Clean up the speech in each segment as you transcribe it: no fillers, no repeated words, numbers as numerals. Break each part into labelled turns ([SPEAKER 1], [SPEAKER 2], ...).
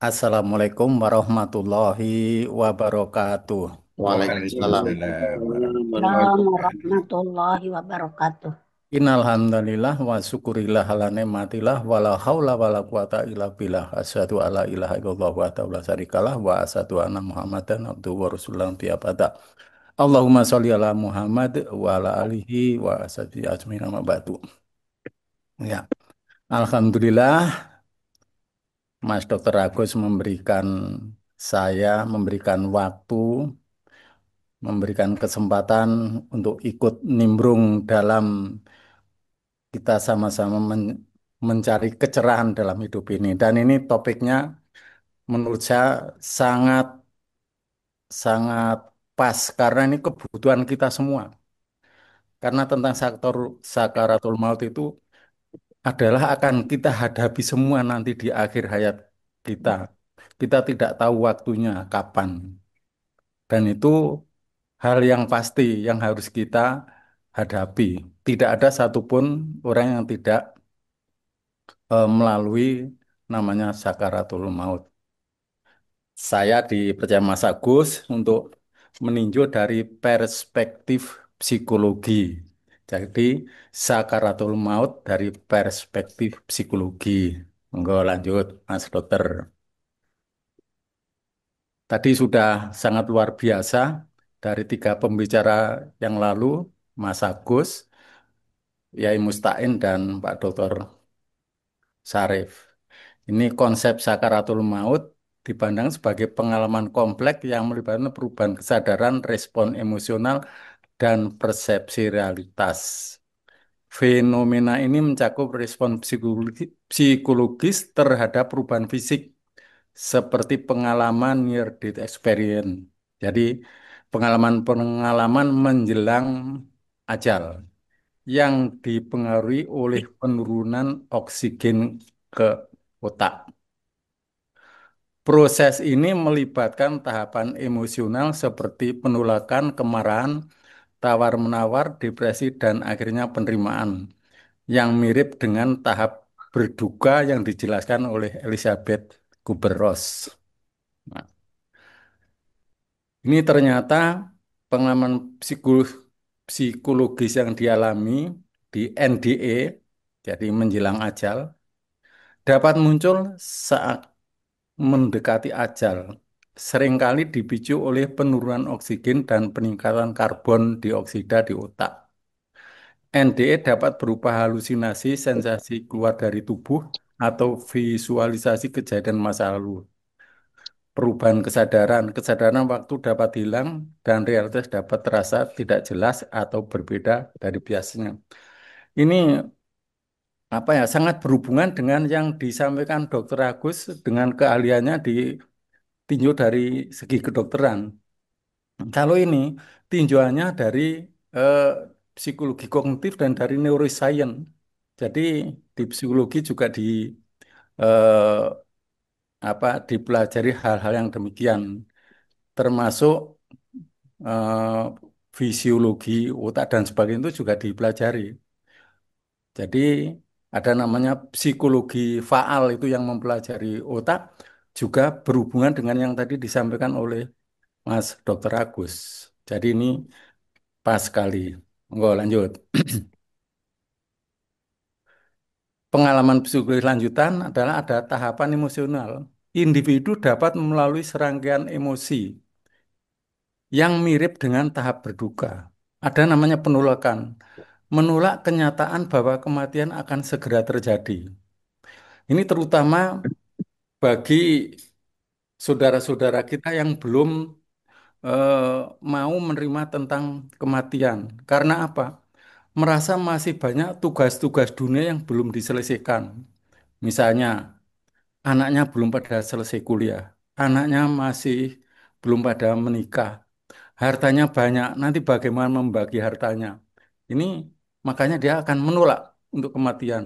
[SPEAKER 1] Assalamualaikum warahmatullahi wabarakatuh.
[SPEAKER 2] Waalaikumsalam
[SPEAKER 3] Waalaikumsalam warahmatullahi
[SPEAKER 2] Waalaikumsalam
[SPEAKER 3] wabarakatuh.
[SPEAKER 2] warahmatullahi wabarakatuh.
[SPEAKER 1] Innalhamdalillah wa syukurillah ala nikmatillah wala haula wala quwata illa billah asyhadu alla ilaha illallah wa la syarikalah wa asyhadu anna muhammadan abduhu wa rasuluhu tiapata. Allahumma sholli ala Muhammad wa ala alihi wa ashabihi ajmain amma ba'du. Ya, alhamdulillah Mas Dr. Agus memberikan waktu, memberikan kesempatan untuk ikut nimbrung dalam kita sama-sama mencari kecerahan dalam hidup ini. Dan ini topiknya menurut saya sangat sangat pas karena ini kebutuhan kita semua. Karena tentang sektor sakaratul maut itu adalah akan kita hadapi semua nanti di akhir hayat kita. Kita tidak tahu waktunya kapan. Dan itu hal yang pasti yang harus kita hadapi. Tidak ada satupun orang yang tidak melalui namanya sakaratul maut. Saya dipercaya Mas Agus untuk meninjau dari perspektif psikologi. Jadi sakaratul maut dari perspektif psikologi. Monggo lanjut, Mas Dokter. Tadi sudah sangat luar biasa dari tiga pembicara yang lalu, Mas Agus, Yai Mustain, dan Pak Dokter Sarif. Ini konsep sakaratul maut dipandang sebagai pengalaman kompleks yang melibatkan perubahan kesadaran, respon emosional, dan persepsi realitas. Fenomena ini mencakup respon psikologis terhadap perubahan fisik seperti pengalaman near death experience. Jadi pengalaman-pengalaman menjelang ajal yang dipengaruhi oleh penurunan oksigen ke otak. Proses ini melibatkan tahapan emosional seperti penolakan, kemarahan, tawar-menawar, depresi, dan akhirnya penerimaan yang mirip dengan tahap berduka yang dijelaskan oleh Elizabeth Kubler-Ross. Nah, ini ternyata pengalaman psikologis yang dialami di NDE, jadi menjelang ajal, dapat muncul saat mendekati ajal, seringkali dipicu oleh penurunan oksigen dan peningkatan karbon dioksida di otak. NDE dapat berupa halusinasi, sensasi keluar dari tubuh, atau visualisasi kejadian masa lalu. Perubahan kesadaran waktu dapat hilang, dan realitas dapat terasa tidak jelas atau berbeda dari biasanya. Ini apa ya sangat berhubungan dengan yang disampaikan Dr. Agus dengan keahliannya di tinjau dari segi kedokteran. Kalau ini tinjauannya dari eh, psikologi kognitif dan dari neuroscience. Jadi di psikologi juga eh, dipelajari hal-hal yang demikian, termasuk eh, fisiologi otak dan sebagainya itu juga dipelajari. Jadi ada namanya psikologi faal itu yang mempelajari otak juga berhubungan dengan yang tadi disampaikan oleh Mas Dr. Agus. Jadi ini pas sekali. Enggak lanjut. Pengalaman psikologis lanjutan adalah ada tahapan emosional. Individu dapat melalui serangkaian emosi yang mirip dengan tahap berduka. Ada namanya penolakan. Menolak kenyataan bahwa kematian akan segera terjadi. Ini terutama bagi saudara-saudara kita yang belum eh, mau menerima tentang kematian. Karena apa? Merasa masih banyak tugas-tugas dunia yang belum diselesaikan. Misalnya, anaknya belum pada selesai kuliah, anaknya masih belum pada menikah, hartanya banyak, nanti bagaimana membagi hartanya. Ini makanya dia akan menolak untuk kematian.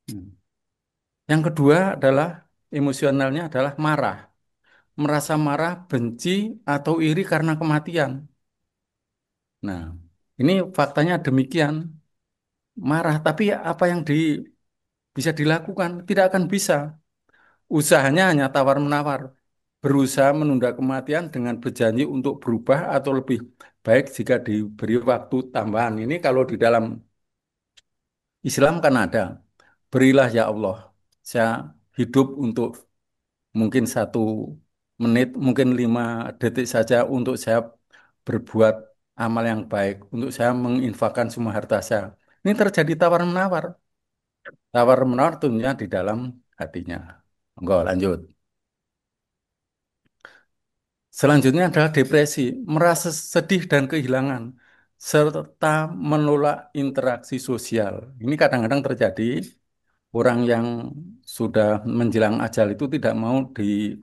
[SPEAKER 1] Hmm. Yang kedua adalah emosionalnya adalah marah. Merasa marah, benci, atau iri karena kematian. Nah, ini faktanya demikian. Marah, tapi apa yang bisa dilakukan? Tidak akan bisa. Usahanya hanya tawar-menawar, berusaha menunda kematian dengan berjanji untuk berubah atau lebih baik jika diberi waktu tambahan. Ini kalau di dalam Islam kan ada, berilah ya Allah, saya hidup untuk mungkin 1 menit, mungkin 5 detik saja untuk saya berbuat amal yang baik, untuk saya menginfakkan semua harta saya. Ini terjadi tawar-menawar. Tawar-menawar tentunya di dalam hatinya. Enggak, lanjut. Selanjutnya adalah depresi, merasa sedih dan kehilangan, serta menolak interaksi sosial. Ini kadang-kadang terjadi orang yang sudah menjelang ajal itu tidak mau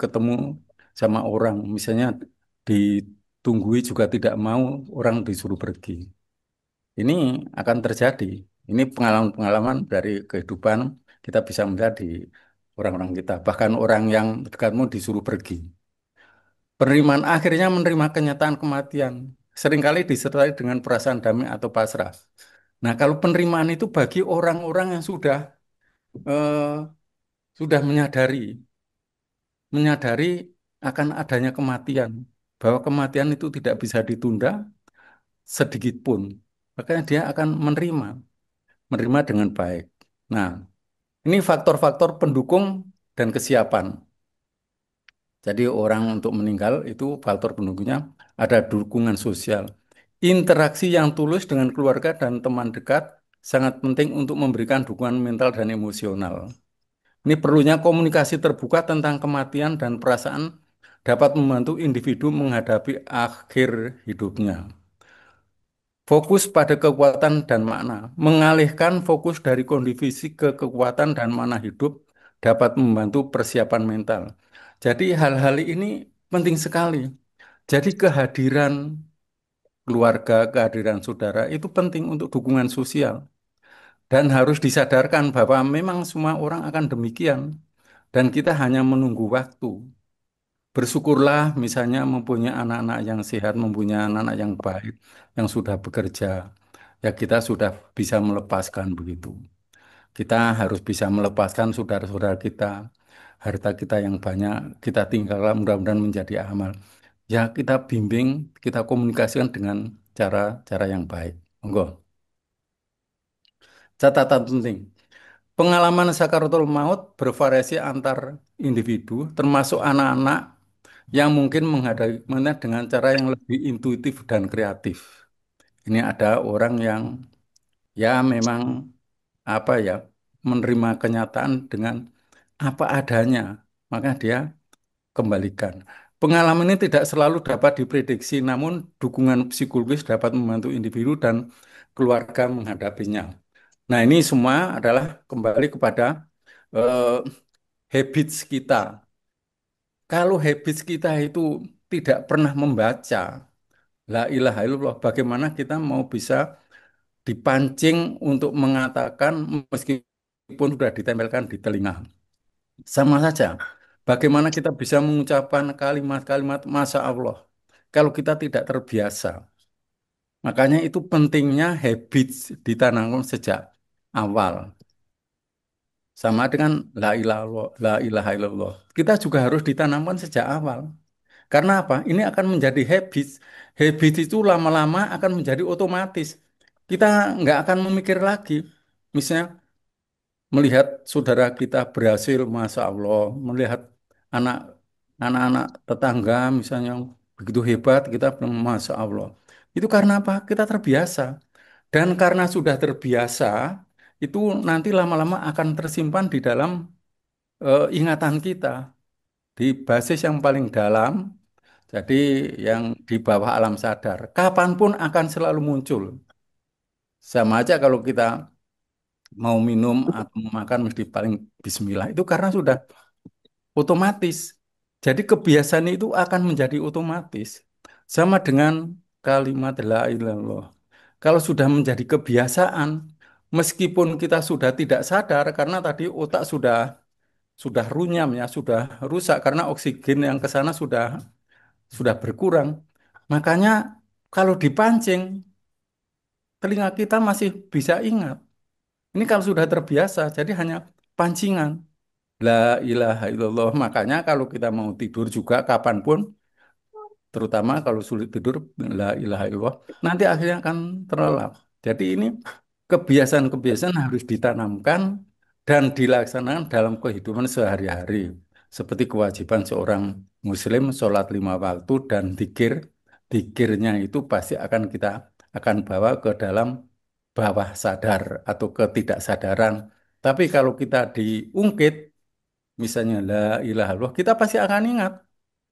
[SPEAKER 1] ketemu sama orang. Misalnya ditunggui juga tidak mau, orang disuruh pergi. Ini akan terjadi. Ini pengalaman-pengalaman dari kehidupan kita bisa melihat di orang-orang kita. Bahkan orang yang dekatmu disuruh pergi. Penerimaan akhirnya menerima kenyataan kematian. Seringkali disertai dengan perasaan damai atau pasrah. Nah, kalau penerimaan itu bagi orang-orang yang eh, sudah menyadari akan adanya kematian, bahwa kematian itu tidak bisa ditunda sedikit pun. Makanya dia akan menerima dengan baik. Nah, ini faktor-faktor pendukung dan kesiapan. Jadi orang untuk meninggal itu faktor pendukungnya ada dukungan sosial. Interaksi yang tulus dengan keluarga dan teman dekat sangat penting untuk memberikan dukungan mental dan emosional. Ini perlunya komunikasi terbuka tentang kematian dan perasaan dapat membantu individu menghadapi akhir hidupnya. Fokus pada kekuatan dan makna. Mengalihkan fokus dari kondisi fisik ke kekuatan dan makna hidup dapat membantu persiapan mental. Jadi hal-hal ini penting sekali. Jadi kehadiran keluarga, kehadiran saudara itu penting untuk dukungan sosial. Dan harus disadarkan bahwa memang semua orang akan demikian. Dan kita hanya menunggu waktu. Bersyukurlah misalnya mempunyai anak-anak yang sehat, mempunyai anak-anak yang baik, yang sudah bekerja. Ya kita sudah bisa melepaskan begitu. Kita harus bisa melepaskan saudara-saudara kita, harta kita yang banyak, kita tinggalkan mudah-mudahan menjadi amal. Ya kita bimbing, kita komunikasikan dengan cara-cara yang baik. Monggo. Catatan penting. Pengalaman sakaratul maut bervariasi antar individu, termasuk anak-anak yang mungkin menghadapinya dengan cara yang lebih intuitif dan kreatif. Ini ada orang yang ya memang apa ya menerima kenyataan dengan apa adanya, maka dia kembalikan. Pengalaman ini tidak selalu dapat diprediksi, namun dukungan psikologis dapat membantu individu dan keluarga menghadapinya. Nah, ini semua adalah kembali kepada eh, habits kita. Kalau habits kita itu tidak pernah membaca, la ilaha illallah, bagaimana kita mau bisa dipancing untuk mengatakan meskipun sudah ditempelkan di telinga. Sama saja. Bagaimana kita bisa mengucapkan kalimat-kalimat Masya Allah kalau kita tidak terbiasa. Makanya itu pentingnya habits ditanamkan sejak awal. Sama dengan la ilaha illallah. Kita juga harus ditanamkan sejak awal. Karena apa? Ini akan menjadi habits. Habits itu lama-lama akan menjadi otomatis. Kita nggak akan memikir lagi. Misalnya melihat saudara kita berhasil, Masya Allah, melihat anak anak-anak tetangga misalnya begitu hebat, kita bilang, Masya Allah. Itu karena apa? Kita terbiasa. Dan karena sudah terbiasa, itu nanti lama-lama akan tersimpan di dalam ingatan kita, di basis yang paling dalam, jadi yang di bawah alam sadar. Kapanpun akan selalu muncul. Sama aja kalau kita mau minum atau makan mesti paling bismillah. Itu karena sudah otomatis. Jadi kebiasaan itu akan menjadi otomatis. Sama dengan kalimat la ilaha illallah. Kalau sudah menjadi kebiasaan, meskipun kita sudah tidak sadar karena tadi otak sudah runyam ya, sudah rusak karena oksigen yang ke sana sudah berkurang. Makanya kalau dipancing, telinga kita masih bisa ingat. Ini kalau sudah terbiasa, jadi hanya pancingan. la ilaha illallah. Makanya kalau kita mau tidur juga kapanpun, terutama kalau sulit tidur, la ilaha illallah, nanti akhirnya akan terlelap. Jadi ini kebiasaan-kebiasaan harus ditanamkan dan dilaksanakan dalam kehidupan sehari-hari. Seperti kewajiban seorang muslim sholat 5 waktu dan zikir. Zikirnya itu pasti akan kita akan bawa ke dalam bawah sadar atau ketidaksadaran. Tapi kalau kita diungkit, misalnya la ilaha illallah, kita pasti akan ingat.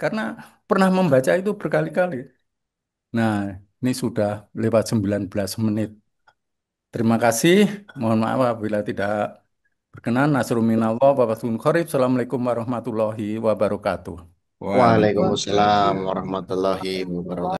[SPEAKER 1] Karena pernah membaca itu berkali-kali. Nah, ini sudah lewat 19 menit. Terima kasih. Mohon maaf apabila tidak berkenan. Nasrul minallah wa fathun qarib. Assalamualaikum warahmatullahi wabarakatuh.
[SPEAKER 2] Waalaikumsalam
[SPEAKER 3] Waalaikumsalam
[SPEAKER 2] warahmatullahi
[SPEAKER 3] warahmatullahi
[SPEAKER 2] wabarakatuh.
[SPEAKER 3] wabarakatuh.